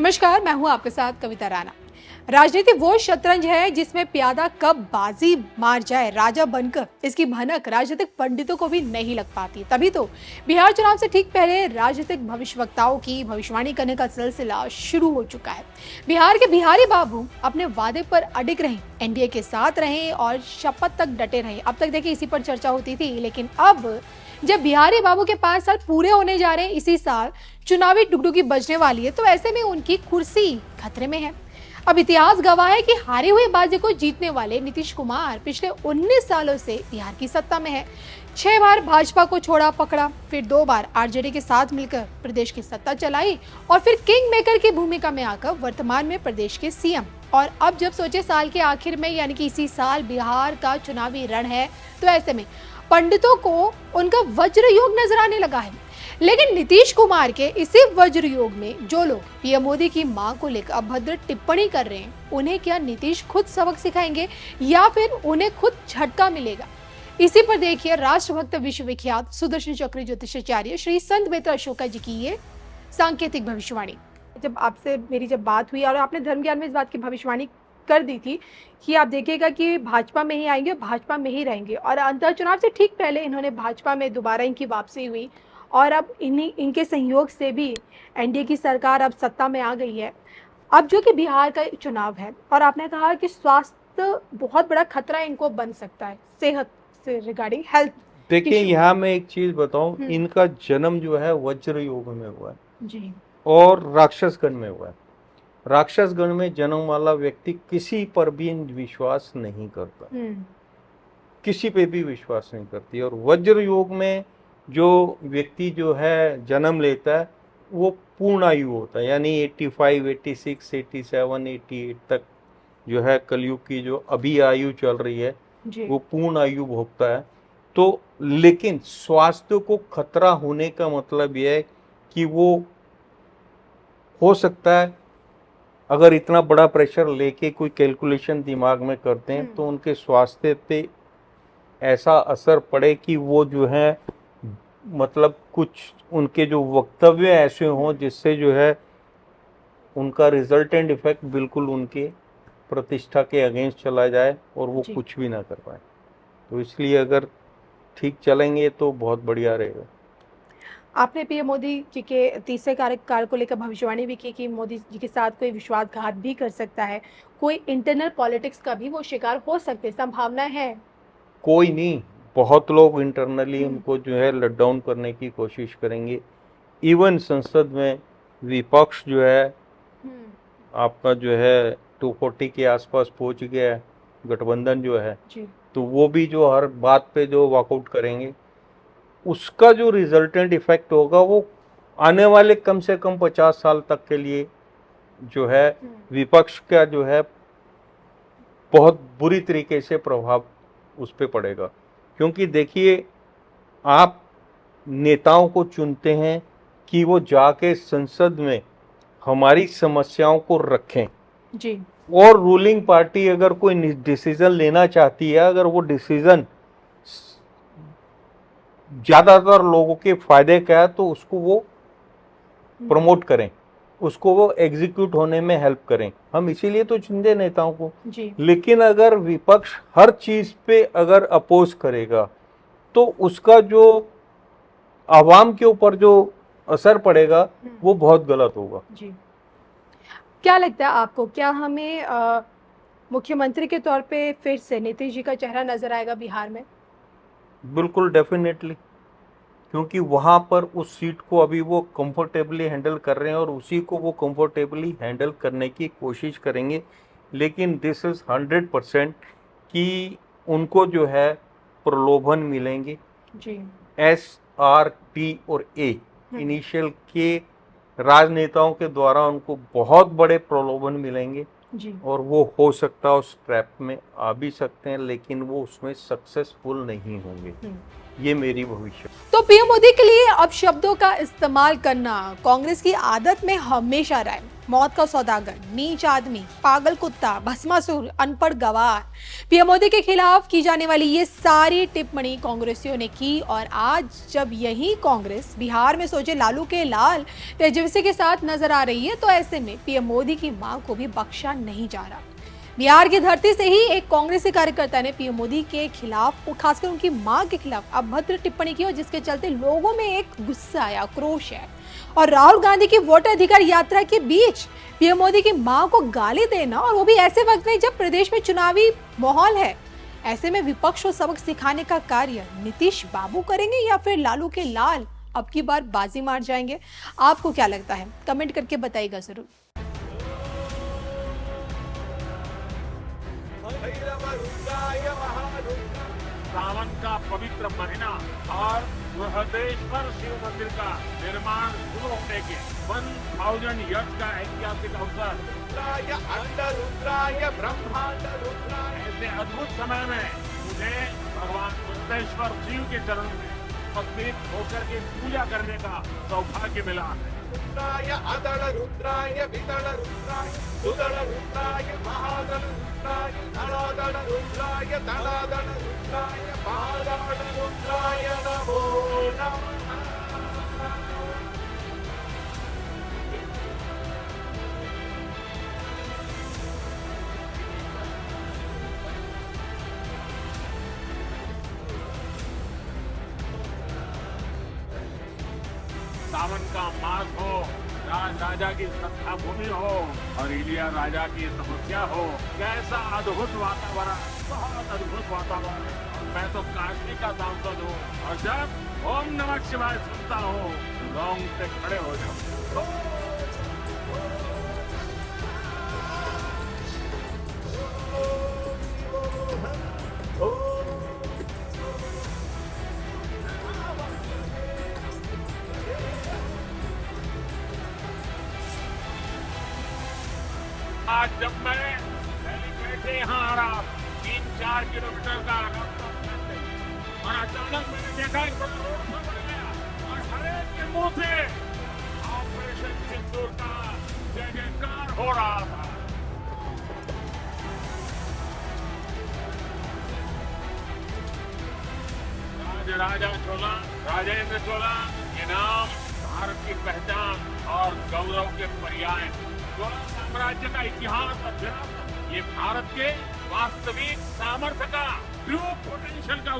नमस्कार, मैं हूं आपके साथ कविता राणा। राजनीति वो शतरंज है जिसमें प्यादा कब बाजी मार जाए राजा बनकर, इसकी भनक राजनीतिक पंडितों को भी नहीं लग पाती। तभी तो बिहार चुनाव से ठीक पहले राजनीतिक भविष्यवक्ताओं की भविष्यवाणी करने का सिलसिला शुरू हो चुका है। बिहार के बिहारी बाबू अपने वादे पर अडिग रहे, एनडीए के साथ रहे और शपथ तक डटे रहे। अब तक देखिए इसी पर चर्चा होती थी, लेकिन अब जब बिहारी बाबू के 5 साल पूरे होने जा रहे हैं, इसी साल चुनावी डुगडुगी बजने वाली है, तो ऐसे में उनकी कुर्सी खतरे में है। अब इतिहास गवाह है कि हारे हुए बाजी को जीतने वाले नीतीश कुमार पिछले 19 सालों से बिहार की सत्ता में है। 6 बार भाजपा को छोड़ा पकड़ा, फिर 2 बार आरजेडी के साथ मिलकर प्रदेश की सत्ता चलाई और फिर किंग मेकर की भूमिका में आकर वर्तमान में प्रदेश के सीएम। और अब जब सोचे साल के आखिर में यानी कि इसी साल बिहार का चुनावी रण है, तो ऐसे में पंडितों को उनका वज्र योग नजर आने लगा है। लेकिन नीतीश कुमार के इसी वज्र योग में जो लोग पीएम मोदी की मां को लेकर अभद्र टिप्पणी कर रहे हैं, उन्हें क्या नीतीश खुद सबक सिखाएंगे या फिर उन्हें खुद झटका मिलेगा? इसी पर देखिए राष्ट्रभक्त विश्वविख्यात सुदर्शन चक्र ज्योतिषाचार्य श्री संत बेहतर अशोका जी की ये सांकेतिक भविष्यवाणी। जब आपसे मेरी बात हुई और आपने धर्म ज्ञान में इस बात की भविष्यवाणी कर दी थी कि आप देखिएगा कि भाजपा में ही आएंगे, भाजपा में ही रहेंगे, और अंतर चुनाव से ठीक पहले इन्होंने भाजपा में दोबारा इनकी वापसी हुई और अब इनके सहयोग से भी एनडीए की सरकार अब सत्ता में आ गई है। अब जो कि बिहार का चुनाव है और आपने कहा कि स्वास्थ्य बहुत बड़ा खतरा इनको बन सकता है, सेहत से रिगार्डिंग हेल्थ। देखिए यहाँ मैं एक चीज बताऊं, इनका जन्म जो है वज्र योग में हुआ है जी, और राक्षसगण में हुआ है। राक्षसगण में जन्म वाला व्यक्ति किसी पर भी विश्वास नहीं करता, किसी पे भी विश्वास नहीं करती। और वज्र योग में जो व्यक्ति जो है जन्म लेता है वो पूर्ण आयु होता है, यानी 85, 86, 87, 88 तक जो है कलयुग की जो अभी आयु चल रही है वो पूर्ण आयु भोगता है। तो लेकिन स्वास्थ्य को खतरा होने का मतलब यह है कि वो हो सकता है अगर इतना बड़ा प्रेशर लेके कोई कैलकुलेशन दिमाग में करते हैं तो उनके स्वास्थ्य पे ऐसा असर पड़े कि वो जो है मतलब कुछ उनके जो वक्तव्य ऐसे हों जिससे जो है उनका रिजल्टेंट इफेक्ट बिल्कुल उनके प्रतिष्ठा के अगेंस्ट चला जाए और वो कुछ भी ना कर पाए। तो इसलिए अगर ठीक चलेंगे तो बहुत बढ़िया रहेगा। आपने पीएम मोदी जी के तीसरे कार्यकाल को लेकर भविष्यवाणी भी की कि मोदी जी के साथ कोई विश्वासघात भी कर सकता है, कोई इंटरनल पॉलिटिक्स का भी वो शिकार हो सकते, संभावना है? कोई नहीं, बहुत लोग इंटरनली उनको जो है लट डाउन करने की कोशिश करेंगे। इवन संसद में विपक्ष जो है आपका जो है 240 के आसपास पहुंच गया है, गठबंधन जो है जी। तो वो भी जो हर बात पे जो वॉकआउट करेंगे उसका जो रिजल्टेंट इफेक्ट होगा वो आने वाले कम से कम 50 साल तक के लिए जो है विपक्ष का जो है बहुत बुरी तरीके से प्रभाव उस पर पड़ेगा। क्योंकि देखिए आप नेताओं को चुनते हैं कि वो जाके संसद में हमारी समस्याओं को रखें जी, और रूलिंग पार्टी अगर कोई डिसीजन लेना चाहती है, अगर वो डिसीजन ज्यादातर लोगों के फायदे का है तो उसको वो प्रमोट करें, उसको वो एग्जीक्यूट होने में हेल्प करें। हम इसीलिए तो चुनते नेताओं को जी। लेकिन अगर विपक्ष हर चीज पे अगर अपोज करेगा तो उसका जो आवाम के ऊपर जो असर पड़ेगा वो बहुत गलत होगा। जी, क्या लगता है आपको, क्या हमें मुख्यमंत्री के तौर पे फिर से नीतीश जी का चेहरा नजर आएगा बिहार में? बिल्कुल डेफिनेटली, क्योंकि वहां पर उस सीट को अभी वो कंफर्टेबली हैंडल कर रहे हैं और उसी को वो कंफर्टेबली हैंडल करने की कोशिश करेंगे। लेकिन दिस इज 100% कि उनको जो है प्रलोभन मिलेंगे। जी, SRT और A इनिशियल के राजनेताओं के द्वारा उनको बहुत बड़े प्रलोभन मिलेंगे जी। और वो हो सकता है उस ट्रैप में आ भी सकते हैं लेकिन वो उसमें सक्सेसफुल नहीं होंगे। ये मेरी भविष्य। तो पीएम मोदी के लिए अब शब्दों का इस्तेमाल करना कांग्रेस की आदत में हमेशा रहा है। मौत का सौदागर, नीच आदमी, पागल कुत्ता, भस्मासुर, अनपढ़ गवार, पीएम मोदी के खिलाफ की जाने वाली ये सारी टिप्पणी कांग्रेसियों ने की। और आज जब यही कांग्रेस बिहार में सोचे लालू के लाल तेजस्वी के साथ नजर आ रही है, तो ऐसे में पीएम मोदी की मां को भी बख्शा नहीं जा रहा। बिहार की धरती से ही एक कांग्रेसी कार्यकर्ता ने पीएम मोदी के खिलाफ, खासकर उनकी मां के खिलाफ अभद्र टिप्पणी की, और जिसके चलते लोगों में एक गुस्सा है, आक्रोश है। और राहुल गांधी की वोटर अधिकार यात्रा के बीच पीएम मोदी की मां को गाली देना, और वो भी ऐसे वक्त में जब प्रदेश में चुनावी माहौल है, ऐसे में विपक्ष को सबक सिखाने का कार्य नीतीश बाबू करेंगे या फिर लालू के लाल अब की बार बाजी मार जाएंगे? आपको क्या लगता है? कमेंट करके बताइएगा जरूर। सावन का पवित्र महीना और बृहदेश्वर शिव मंदिर का निर्माण शुरू होने के 1000 ईयर्स का ऐतिहासिक अवसर, रुद्राय ब्रह्मांड रुद्राय, ऐसे अद्भुत समय में मुझे भगवान बृहदेश्वर शिव के चरण में उपस्थित होकर के पूजा करने का सौभाग्य मिला है। रुद्राय अदल रुद्राय विदल रुद्राय सुदल रुद्राय महादल रुद्राय धड़ादल रुद्राय धड़ादल रुद्राय महादल रुद्राय नमो नमः। सावन का मास हो, राज राजा की सत्ता भूमि हो और इलिया राजा की समस्या हो, कैसा अद्भुत वातावरण, बहुत अद्भुत वातावरण। और मैं तो काशी का सांसद हूँ, और जब ओम नमः शिवाय सुनता हूँ, रोंग से खड़े हो जाओ। आज जब मैं हेलीपैड से यहाँ आ रहा, 3-4 किलोमीटर का रास्ता तय, और अचानक मैंने देखा एक बड़ा रोड शो बन गया और हर एक के मुंह से ऑपरेशन सिंदूर का जय जयकार हो रहा था। राजा चोला, राजेंद्र चोला, ये नाम भारत की पहचान और गौरव के पर्याय। चोला साम्राज्य का इतिहास और विरासत, ये भारत के वास्तविक सामर्थ्य का, ट्रू पोटेंशियल का